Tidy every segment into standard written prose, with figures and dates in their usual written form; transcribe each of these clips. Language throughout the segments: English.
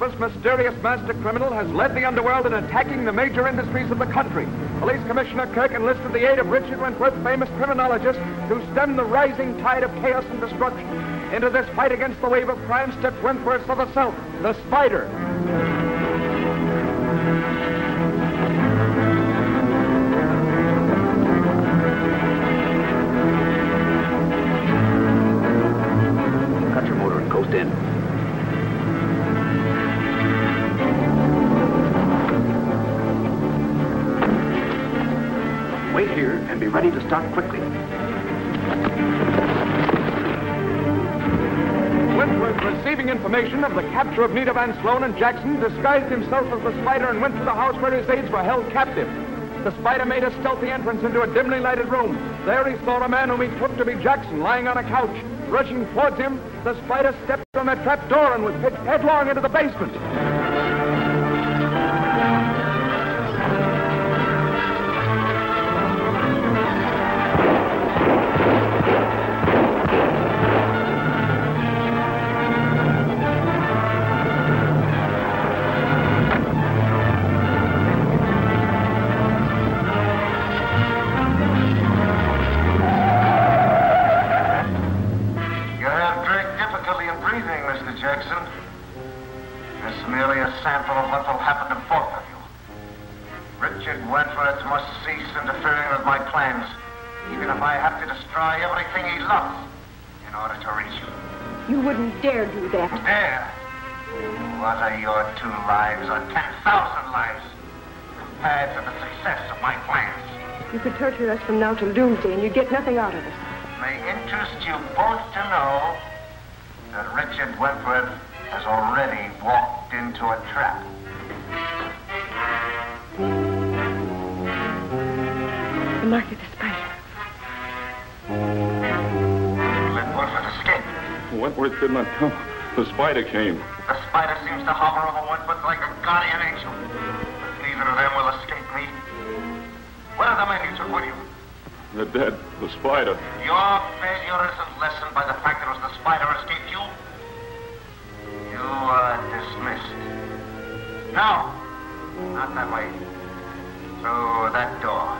Octopus, mysterious master criminal, has led the underworld in attacking the major industries of the country. Police Commissioner Kirk enlisted the aid of Richard Wentworth, famous criminologist, to stem the rising tide of chaos and destruction. Into this fight against the wave of crime stepped Wentworth of the South, the Spider. Cut your motor and coast in. Wait here and be ready to start quickly. Wentworth, receiving information of the capture of Nita Van Sloan and Jackson, disguised himself as the Spider and went to the house where his aides were held captive. The Spider made a stealthy entrance into a dimly lighted room. There he saw a man whom he took to be Jackson lying on a couch. Rushing towards him, the Spider stepped on a trap door and was pitched headlong into the basement. You wouldn't dare do that. Dare? What are your 2 lives or 10,000 lives compared to the success of my plans? You could torture us from now till doomsday and you'd get nothing out of us. It may interest you both to know that Richard Wentworth has already walked into a trap. The mark of the Spider. Let Wentworth escape. Wentworth did not come. The Spider came. The Spider seems to hover over Wentworth like a guardian angel. But neither of them will escape me. Where are the men you took with you? They're dead. The Spider. Your failure isn't lessened by the fact that it was the Spider who escaped you. You are dismissed. No, not that way. Through that door.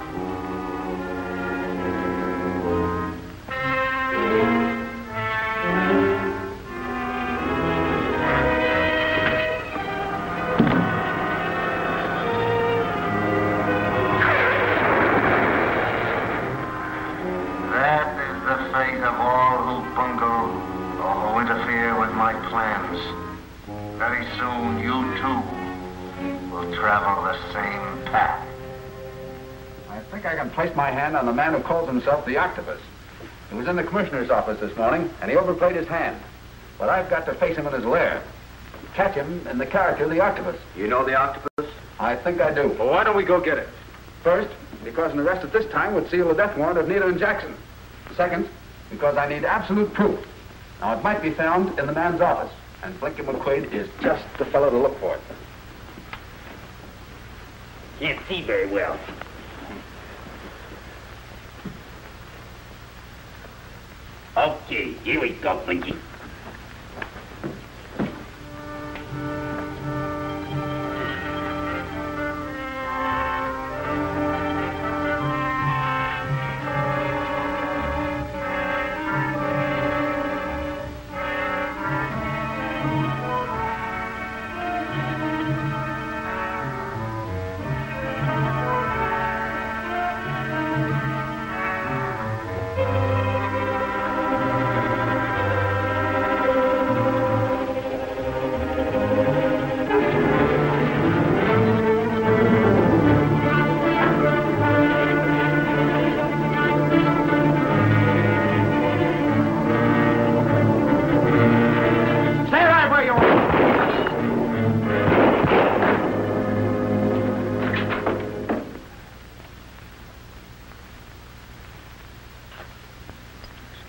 Very soon, you too will travel the same path. I think I can place my hand on the man who calls himself the Octopus. He was in the commissioner's office this morning, and he overplayed his hand. But I've got to face him in his lair. Catch him in the character of the Octopus. You know the Octopus? I think I do. Well, why don't we go get it? First, because an arrest at this time would seal the death warrant of Nita and Jackson. Second, because I need absolute proof. Now, it might be found in the man's office. And Blinky McQuaid is just the fellow to look for it. Can't see very well. Okay, here we go, Blinky.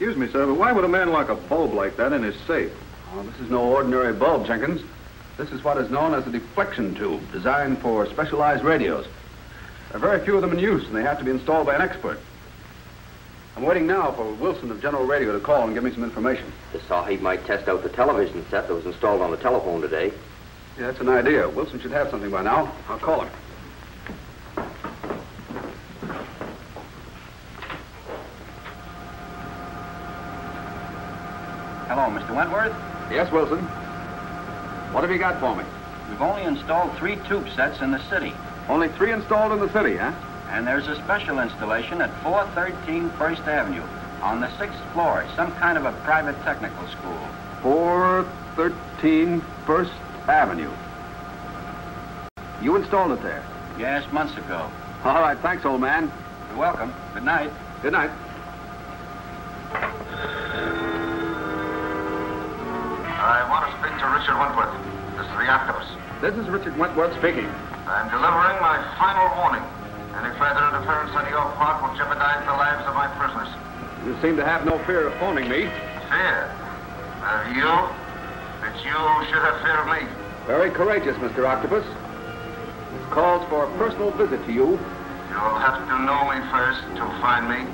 Excuse me, sir, but why would a man lock a bulb like that in his safe? Oh, this is no ordinary bulb, Jenkins. This is what is known as a deflection tube, designed for specialized radios. There are very few of them in use, and they have to be installed by an expert. I'm waiting now for Wilson of General Radio to call and give me some information. The Sahib might test out the television set that was installed on the telephone today. Yeah, that's an idea. Wilson should have something by now. I'll call him. Hello, Mr. Wentworth. Yes, Wilson. What have you got for me? We've only installed 3 tube sets in the city. Only 3 installed in the city, huh? And there's a special installation at 413 First Avenue on the 6th floor, some kind of a private technical school. 413 First Avenue. You installed it there? Yes, months ago. All right, thanks, old man. You're welcome. Good night. Good night. I want to speak to Richard Wentworth. This is the Octopus. This is Richard Wentworth speaking. I'm delivering my final warning. Any further interference on your part will jeopardize the lives of my prisoners. You seem to have no fear of phoning me. Fear? Of you? That you should have fear of me. Very courageous, Mr. Octopus. This calls for a personal visit to you. You'll have to know me first to find me.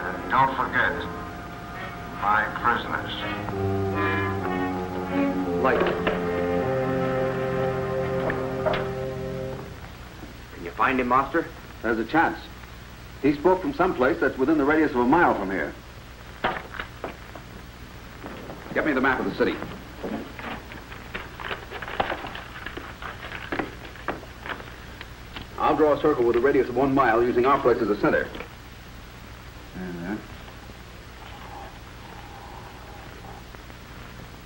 And don't forget, my prisoners. Light. Can you find him, Master? There's a chance. He spoke from someplace that's within the radius of a mile from here. Get me the map of the city. I'll draw a circle with a radius of 1 mile using our place as a center.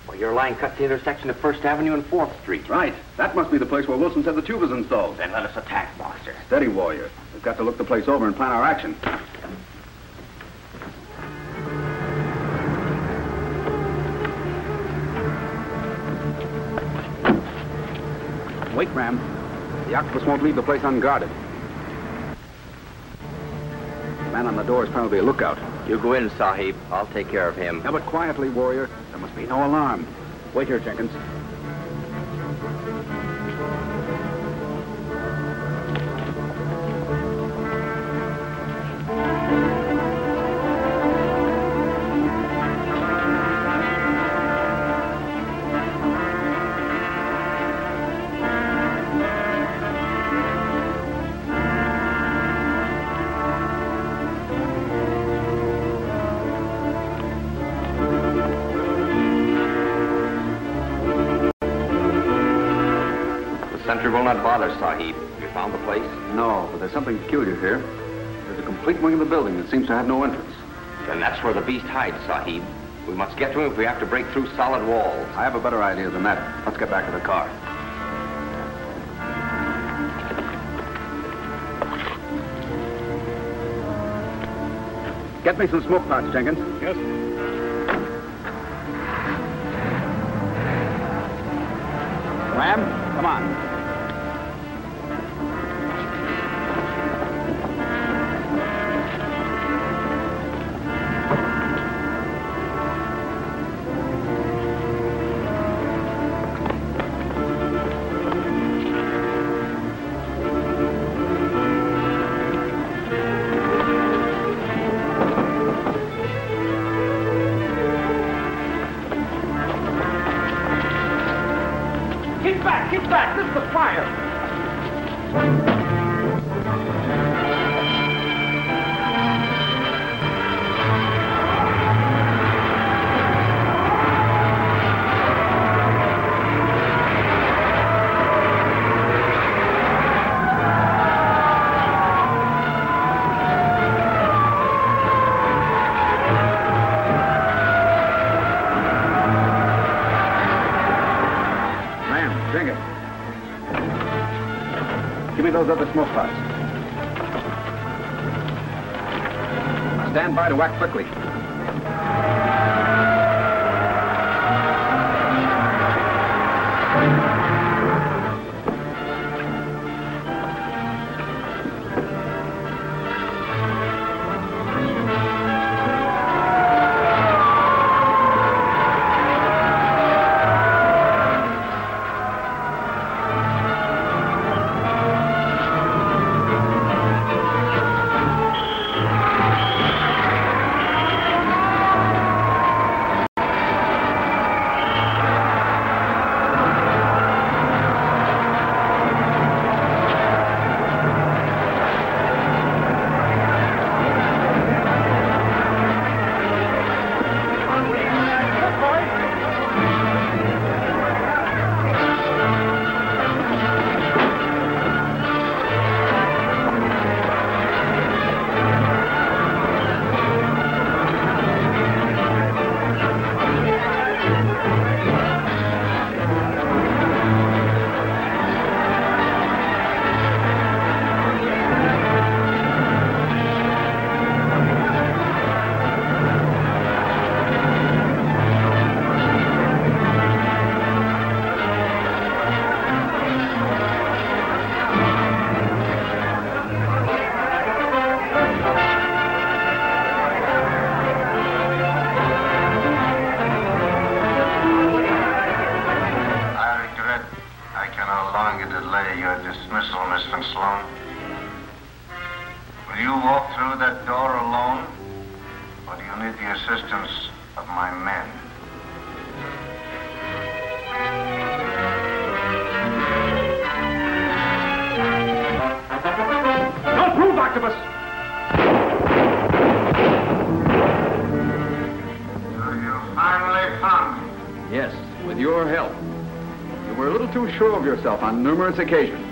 Well, your line cuts the intersection of 1st Avenue and 4th Street. Right. That must be the place where Wilson said the tube is installed. Then let us attack, Master. Steady, warrior. We've got to look the place over and plan our action. Wait, Ram. The Octopus won't leave the place unguarded. The man on the door is probably a lookout. You go in, Sahib. I'll take care of him. Now, but quietly, warrior. There must be no alarm. Wait here, Jenkins. Sentry will not bother, Sahib. You found the place? No, but there's something peculiar here. There's a complete wing of the building that seems to have no entrance. Then that's where the beast hides, Sahib. We must get to him if we have to break through solid walls. I have a better idea than that. Let's get back to the car. Get me some smoke pots, Jenkins. Yes. Ram, come on. Get back! This is the fire! Give me those other smoke pots. Stand by to act quickly. Octopus! So you finally found me. Yes, with your help. You were a little too sure of yourself on numerous occasions.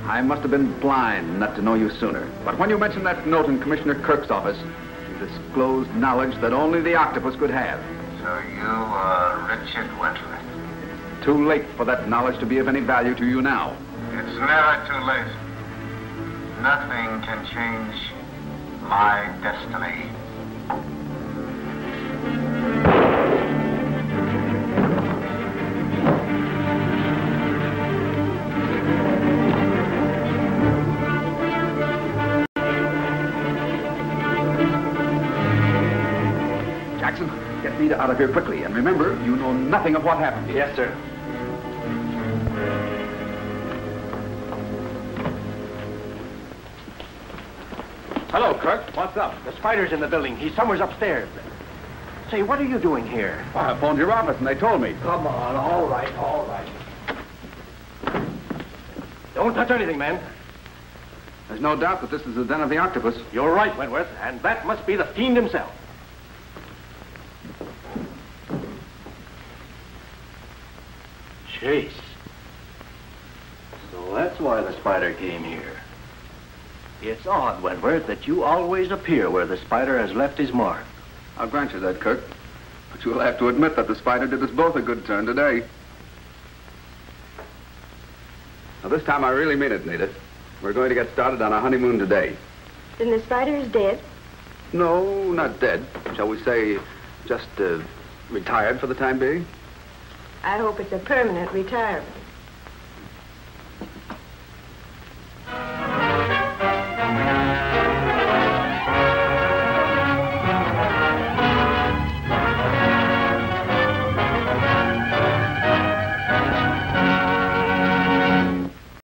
I must have been blind not to know you sooner. But when you mentioned that note in Commissioner Kirk's office, you disclosed knowledge that only the Octopus could have. So you are Richard Wentworth. Too late for that knowledge to be of any value to you now. It's never too late. Nothing can change my destiny. Jackson, get Nita out of here quickly. And remember, you know nothing of what happened. Yes, sir. Hello, Kirk. What's up? The spider's in the building. He's somewhere upstairs. Say, what are you doing here? Well, I phoned your office and they told me. Come on, all right. Don't touch anything, man. There's no doubt that this is the den of the Octopus. You're right, Wentworth, and that must be the fiend himself. Chase. So that's why the spider came here. It's odd, Wentworth, that you always appear where the spider has left his mark. I'll grant you that, Kirk. But you'll have to admit that the spider did us both a good turn today. Now, this time I really mean it, Nita. We're going to get started on our honeymoon today. Then the spider is dead? No, not dead. Shall we say, just retired for the time being? I hope it's a permanent retirement.